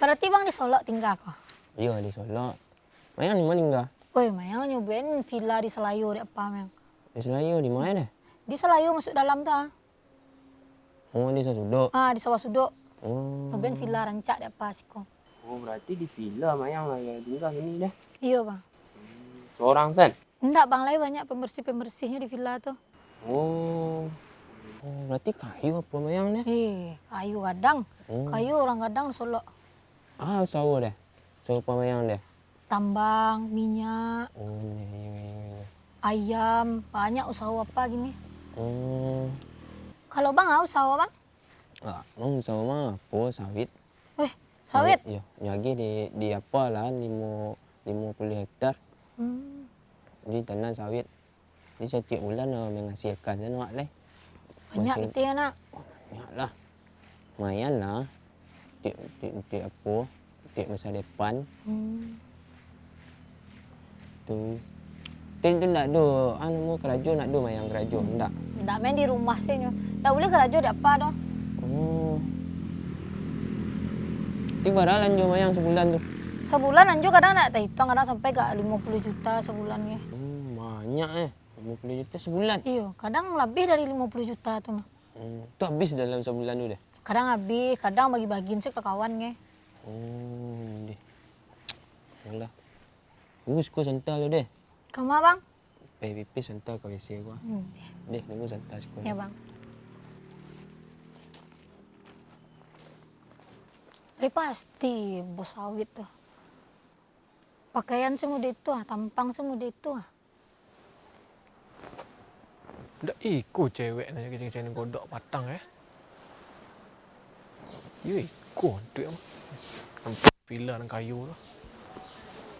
Berarti bang di Solo tinggal kok? Iya di Solo. Mayang di mana tinggal? Woi, mayang nyobain villa di Selayu di apa memang? Di Selayu di mana deh? Di Selayu masuk dalam tuh. Oh di Sasuduk. Di Sawah Suduk. Oh. Nyobain villa rancak di apa sih kok? Oh berarti di villa Mayang lah yang tinggal ini deh. Iya bang. Seorang Sen? Enggak bang, lain banyak pembersih-pembersihnya di villa tuh. Oh. Oh berarti kayu apa Mayang deh? Kayu kadang. Kayu orang kadang di Solo. Ah usaha deh. Usaha apa Mayang deh? Tambang, minyak, Oh iya. ayam, banyak usaha apa gini. Oh. Kalau bang usaha bang? Bang usaha mah apa sawit? Sawit? Iya, nyagi di apa lah 50 hektar. Di tanah sawit. Jadi setiap bulan menghasilkan nak leh. Banyak gitu ya nak. Banyak lah. Lumayan lah. Di apa? Di masa depan. Tu. Tentu nak do, mau kerajo nak do mayang kerajo ndak. Nggak main di rumah sih. Nggak boleh kerajo di apa dah. Oh. Tiba lanjut mayang sebulan tuh. Sebulan anjo kadang nggak hitung, kadang sampai ke 50 juta sebulannya. Banyak 50 juta sebulan. Iya, kadang lebih dari 50 juta tuh mah. Itu habis dalam sebulan tuh deh. Kadang habis, kadang bagi-bagiin sih ke kawannya. Oh, deh. Yalah. Nunggu suka santai lo deh. Kamu bang? PVP santai ke WC gua. Deh, nunggu santai suka. Ya bang. Pasti bos sawit tuh. Pakaian semua itu tampang semua itu Ndak ikut cewek nanya kecil-kecil godok patang Yo ikut tu mah. Nampak villa dan kayu tu.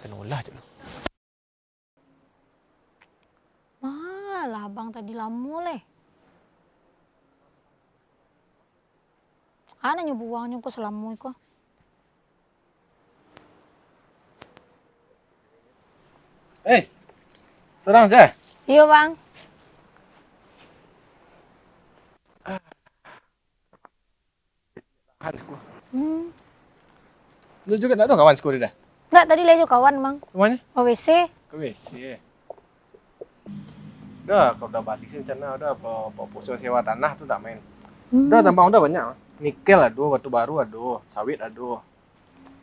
Tenolah je. Malah bang tadi lamu leh. Ana buangnya kok selamu kok. Serang saya. Iya bang. Lu juga nak ada kawan sekolah dah? Enggak, tadi lejo kawan bang. Kemana? Ke WC. Ke WC. Dah, kau dah balik sini sana udah apa sewa tanah tu tak main. Udah tambang udah banyak. Nikel ada, batu baru ada, sawit ada.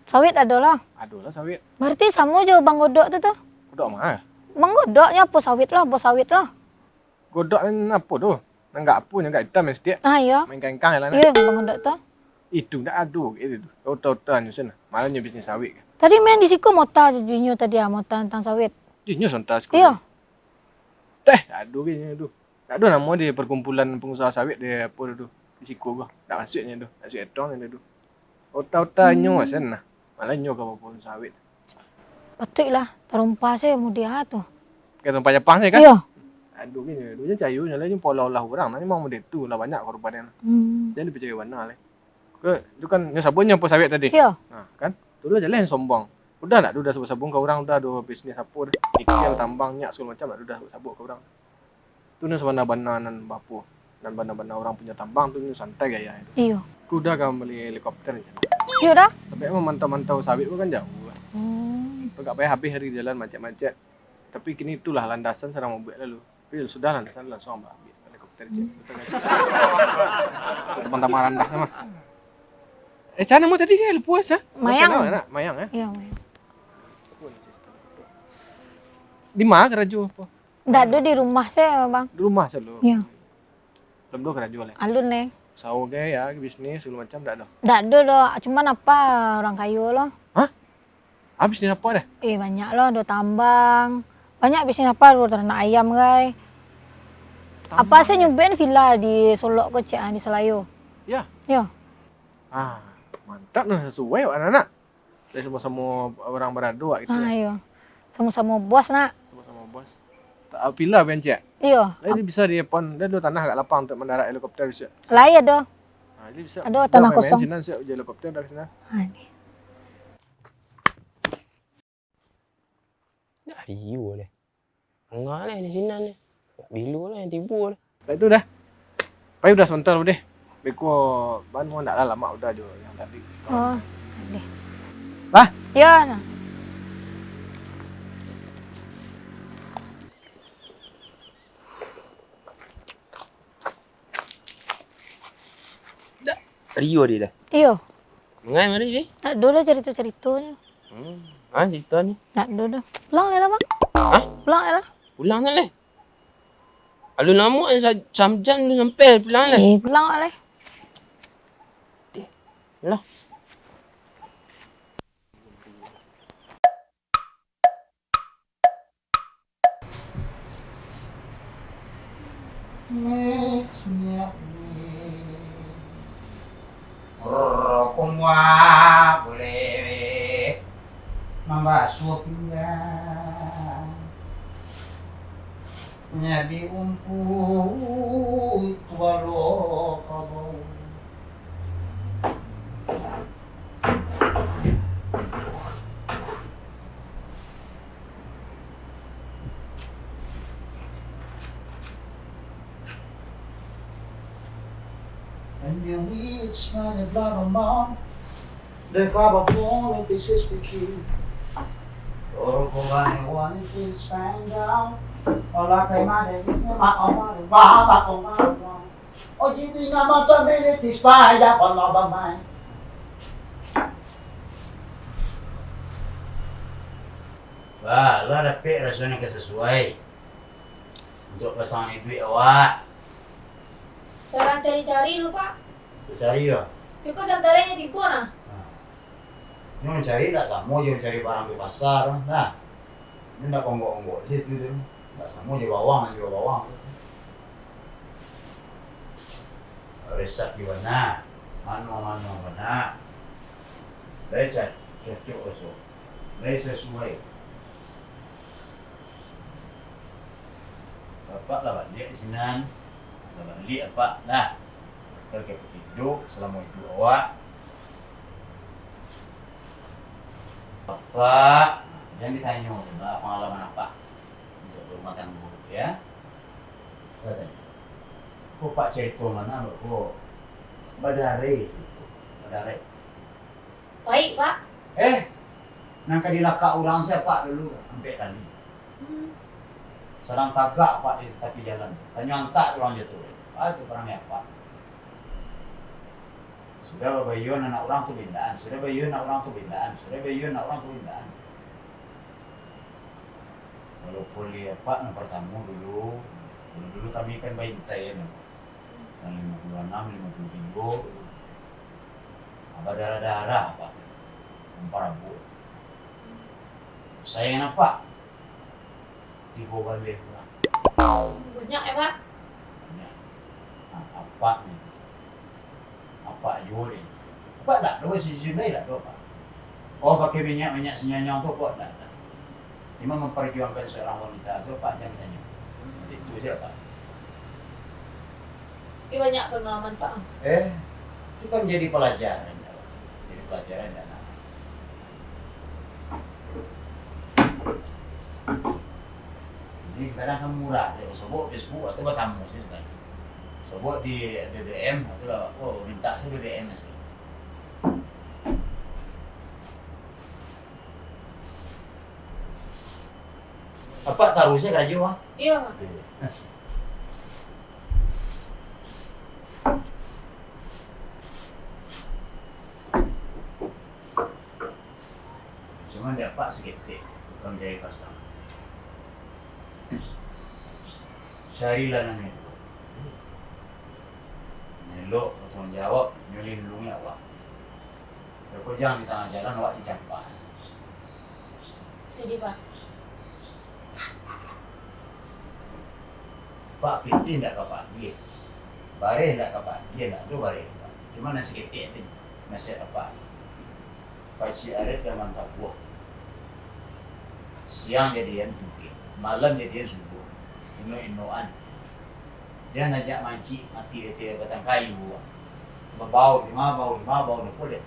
Sawit ada lah. Ada lah sawit. Berarti sama je bang godok tu tuh. Godok mah. Bang godoknya apa sawit lah, bos sawit lah. Godok ni apa tu? Enggak apa, enggak hitam mesti. Iya. Main kangkang lah. Iya bang godok tu. Itu dah ada itu. Tahu-tahu nyusun. Malahnya bisnis sawit. Tadi main di siku mota junyo tadi mota tentang sawit. Dia nyusun tas. Iya. Aduh kayaknya tu. Tak ada nama dia perkumpulan pengusaha sawit dia apa tu. Di siku gua. Tak masuknya tu. Tak masuk etong dia tu. Otak-otak nyo asen nah. Malah nyo ke pun sawit. Betul lah, terumpah sih mudia tu. Kayak tempat Jepang saya kan? Iya. Aduh kayaknya. Dunia cayu nyala ni pola-olah orang. Nanti mau dia tu lah banyak korbannya. Jadi percaya warna lah. Ke itu kan nyo sabunnya apa sawit tadi? Iya. Nah, kan? Tu dah jalan sombong. Udah nak udah sabun ke orang udah ada bisnis apa dah. Nikel tambang nyak segala macam nak udah sabuk ke orang. Tu ni sebana-bana nan bapu. Dan bana-bana orang punya tambang tu ni santai gaya itu. Iya. Kuda kan beli helikopter je. Iya dah. Sampai memantau-mantau sawit tu kan jauh. Agak payah habis hari jalan macet-macet. Tapi kini itulah landasan serang mobil lalu. Tapi sudah landasan langsung ambil helikopter je. Teman-teman rendah sama. Cana mau tadi kan puas Mayang. Mayang Iya, mayang. Di mana keraju apa? Nggak ada di rumah saya, Bang. Di rumah selalu. Iya. Belum do keraju lah. Alun nih. Sawo ke ya bisnis segala macam tak ada. Nggak ada loh, cuman apa orang kayu loh. Habis ni apa dah? Banyak loh, ada tambang. Banyak bisnis apa, ada ternak ayam guys. Apa sih nyobain villa di Solo ke di Selayu? Ya. Ya. Mantap nah sesuai anak-anak. Dari sama-sama orang beradu gitu. Iya. Sama-sama bos nak. Sama-sama bos. Tak pilih bencet. Iya. Dia bisa dia pon, dia ada tanah agak lapang untuk mendarat helikopter bisa. Lain ada. Dia bisa. Ada tanah kosong. Sini siap uji helikopter dari sana. Ini. Riu deh. Enggak lah di sini ni. Bilu lah yang tibu lah. Itu dah. Pai udah sebentar deh. Tapi ko ban mo ndak lah lama udah jo yang tadi. Oh, deh. Lah? Ya, nah. Rio dia dah. Iyo, Mengai mari dia. nak dulu cerita-ceritanya. Cerita ni. Nak dulu. Pulang lah, Bang. Hah? Pulang lah. Pulang tak leh. Alu lama jam lu sampai pulang leh. Pulang lah. Yalah. Kumwa boleh membasuh pinggan nyabi umput walau kau and you reach my love mom the grab a phone with this is with you or go one is find out ola kay made ma o hindi nga matabilities pa ya wala ba man ba lo dapat rasanya sesuai untuk pasangan duit awak. Saya cari-cari lupa. Cari ya. Kau santaranya tipu nah. Ini mencari tak sama je mencari barang di pasar. Nah, ini tak onggok-onggok situ tu. Tak sama je bawang juga bawang. Resep di mana? Mano mana? Lecet, cocok esok. Lecet sesuai. Bapak lah balik di sini. Balik apa? Nah, kalau kita hidup selama hidup awak. Bapak, jangan ditanya pengalaman apa untuk rumah tangga ya. Saya tanya, kok Pak cerita mana kok badare? Baik, Pak. Nangka dilaka orang saya Pak dulu sampai kali. Sedang tagak Pak di tepi jalan. Tanya antak orang jatuh. Itu barangnya Pak. Sudah bayun anak orang tu bindaan. Sudah bayun anak orang tu bindaan. Kalau boleh Pak yang pertama dulu kami kan bayintai ya. Tahun 56, 53. Apa darah-darah Pak. Emparabu. Sayang apa? Tiga balik pulang. Banyak ya, Pak. Apa ni? Apa juri? Apa tak? Dua sisi lain tak Pak? Oh pakai minyak senyanyang tu Pak tak? Cuma memperjuangkan seorang wanita tu Pak jangan tanya. Itu siapa? Ini banyak pengalaman, Pak. Itu kan jadi pelajaran. Dan ini kadang kan murah, sebut Facebook atau bertamu sih sekarang. Sebut di BBM atau lah, minta saya BBM sih. Apa taruh saya kerja ah? Iya, Pak. Cuma dia Pak seketik, bukan menjadi pasang. Carilah namanya itu. Nelok, bertanggung jawab, melindungi awak. Kalau jangan di tengah jalan, awak dicampak. Jadi, Pak. Pak Piti tidak kapak dia. Bareh tidak kapak dia, tidak tu bareh. Cuma nasi ketik itu, nasi apa? Pakcik Arif yang mantap buah. Siang jadian tukik, malam jadian subuh. Ino-inoan. Dia najak mancik, mati dia batang kayu. Berbau, lima bau, lupa dia.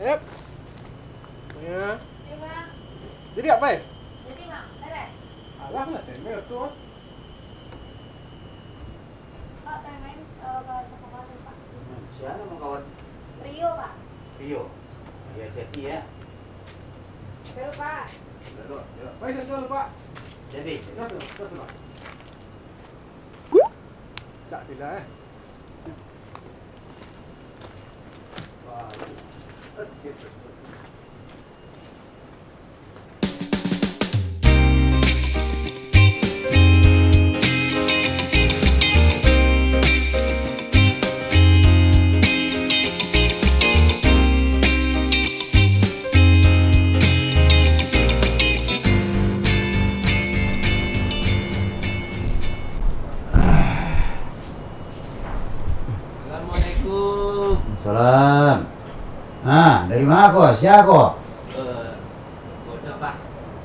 Yep. Ya. Jadi apa ya? Jadi mak, beres. Alah lah, saya tu. Pak, main bahasa Korea Pak. Siapa mau kawan? Rio Pak. Rio. Ya jadi ya. Betul Pak. Lalu, Baik, saya jual Pak. jadi. Terus Pak. Cak tidak Wah. Assalamualaikum. Salam. Ah, dari mana kau? Siapa kau? Godok Pak.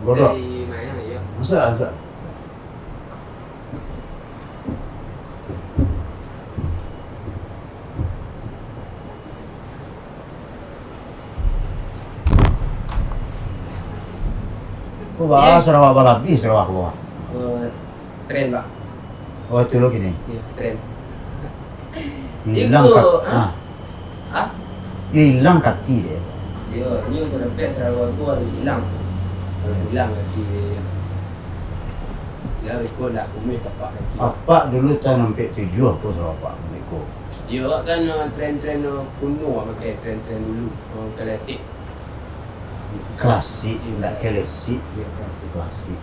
Godok. Dari mana ya? Masa. Kau bawa Sarawak Balapi, Sarawak bawa. Tren Pak. Oh, itu lo gini. Iya, tren. Hilang Itu, kaki. ah? Ah? Hilang kaki dia. Iya, ni untuk dapat Sarawak tu harus hilang. Kalau hilang kaki dia. Ya, rekod dah kumih tapak kaki. Apa dulu tahun 67 aku Sarawak Meko. Ya, kan tren-tren kuno pakai tren-tren dulu. Klasik. Klasik, tak klasik. Ya, klasik. Klasik.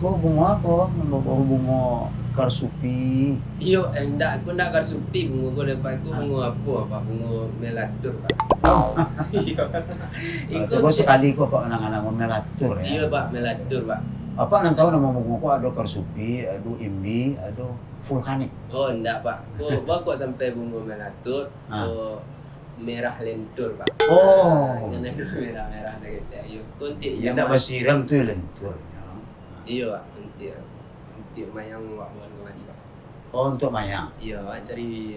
Kau bunga kau membawa bunga karsupi. Iyo, aku nak karsupi bunga kau dapat aku bunga apa bunga melatur Pak. Iya. Kau sekali kau pak anak-anak melatur Iya ya. Pak, melatur Pak. Apa nang tahu nama bunga kau ada karsupi, ada imbi, ada vulkanik. Oh, enggak Pak. Kau sampai bunga melatur, Ah. merah lentur Pak. Oh. Kena merah-merah dah kita. Iyo, kontik Yang nak bersiram tu lentur. Iya Pak, kontik mayang buat buat mandi Pak. Oh untuk mayang. Iya, Pak cari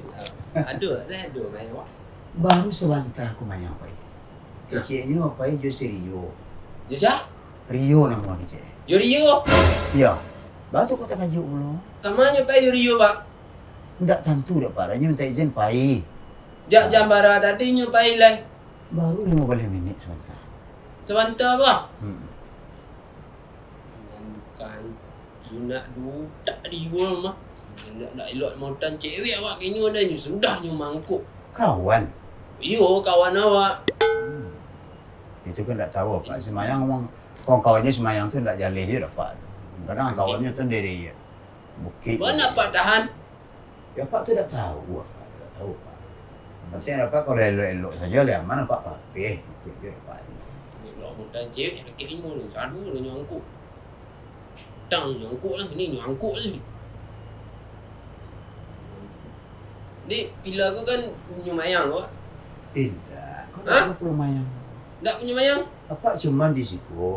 ada mayang Pak. Baru sebentar aku mayang apa ini. Kecilnya apa ini Jose Rio. Jasa? Rio nama kecil. Rio. Ya. Batu kota kajuk belum. Kamanya Pak Rio Pak. Tidak tentu dah pak. Hanya minta izin pai. Jak jambara tadi nyupai lah. Baru 15 minit sebentar. Sebentar Pak. Kan you nak dudak di rumah. Nak elok motan cewek awak kini dah you sudah you mangkuk. Kawan. Iyo kawan awak. Itu kan tak tahu pak. Semayang ngomong kawan-kawannya semayang tu tak jalih je dapat. Kadang kawannya tu dari bukit. Mana Pak tahan? Ya pak tu tak tahu pak. Tak tahu pak. Penting dapat kalau elok-elok saja lah. Mana pak papih. Itu je dapat. Elok motan cewek dekat ini ni sadu ni nyangkuk. Tang nyangkuk lah, ni nyangkuk lagi. Ni villa aku kan punya mayang Pak. Tidak. Kau Hah? tak perlu mayang. Tak punya mayang? Apa cuma di situ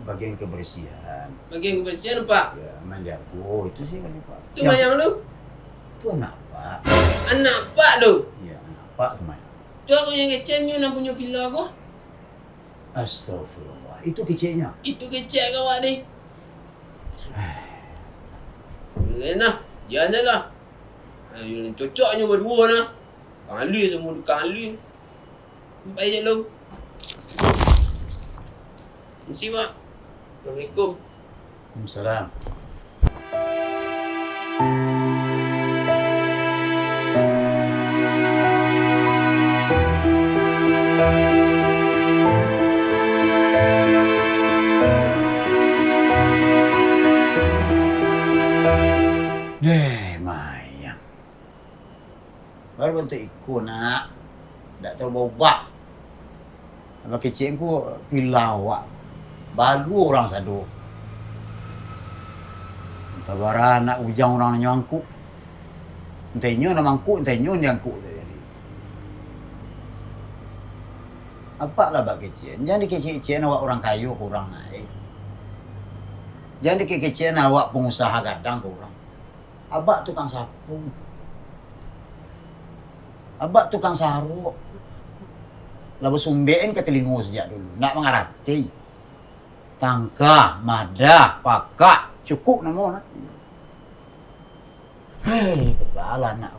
bagian kebersihan. Bagian kebersihan Pak. Ya, menjago itu sih kan pak. Tu mayang tu. Itu anak pak. Anak Pak tu. Ya anak pak tu mayang. Tu aku yang kecil ni nak punya villa aku. Astagfirullah. Itu kecilnya. Itu kecil kau awak ni. Lena, janganlah. Yang cocoknya berdua nah. Kali semua kali. Sampai je lu. Mesti Pak. Assalamualaikum. Waalaikumsalam. Mayang. Baru bentuk ikut nak. Tak tahu bau bak. Kalau kecil ku pilau wak. Balu orang sadu. Entah barang anak ujang orang nyangkuk. Entahnya nak mangkuk, entahnya nyangkuk tu jadi. Apa lah bak kecil? Jangan dikecil-kecil awak orang kayu kurang naik. Jangan dikecil awak pengusaha gadang kurang. Abak tukang sapu. Abak tukang saruk. Lalu sumbein ke telingo sejak dulu. Nggak mengerti. Tangka, mada, pakak, cukup nama nak. Hei, kebala nak.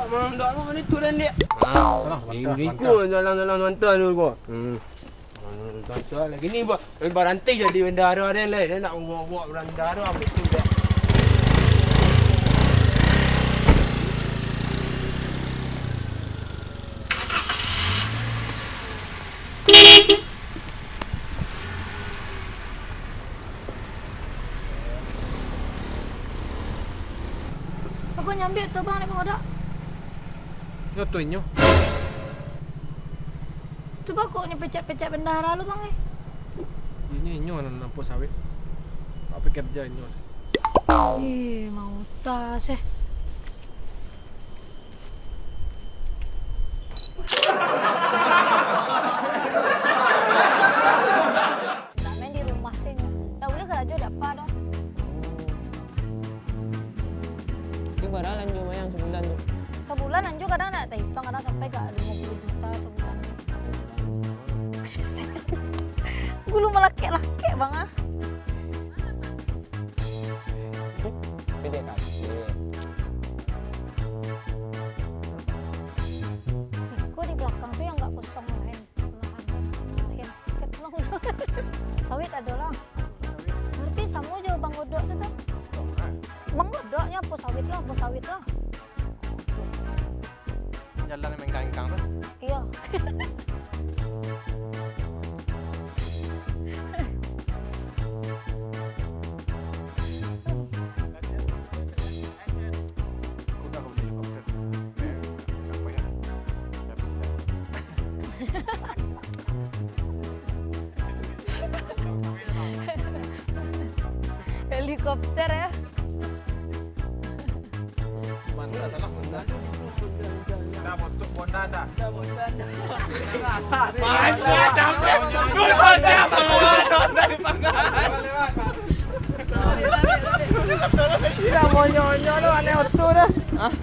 Mandok mau ni tu dan dia. Salah, sebentar, Ikut jalan-jalan mantap dulu gua. Mantap lagi ni buat barantai jadi bendahara dia lah. Dia nak bawa bendahara betul dah. Aku nyambil tu bang, nak pengodak. Nyo tu nyo. Coba kok ni pecah-pecah bendahara lu bang. Ini nyo nak nampu sawit. Apa kerja nyo? Mau tas eh. Nak main di rumah sini. Dah boleh kerja dapat dah. Itu baralan cuma yang sebulan tuh. Sebulan anjo kadang nak hitung kadang sampai ke 50 juta sebulan. Gue lu melakek-lakek bang ah. PDKT. Siko di belakang tuh yang nggak kosong lain. Lahan. Sawit adalah. Ngerti sama aja bang Godok tu tuh. Bang Godoknya apa sawit lah. Jalan yang mengkang-kang tu. Iya. Udah kau beli helikopter. Apa ya? Helikopter ya. Mana dah salah Honda. Dah bentuk Honda dah. Mana capek. Dulu siapa Honda di pangkalan. Tidak mau nyonyo lu aneh otu dah. Hah?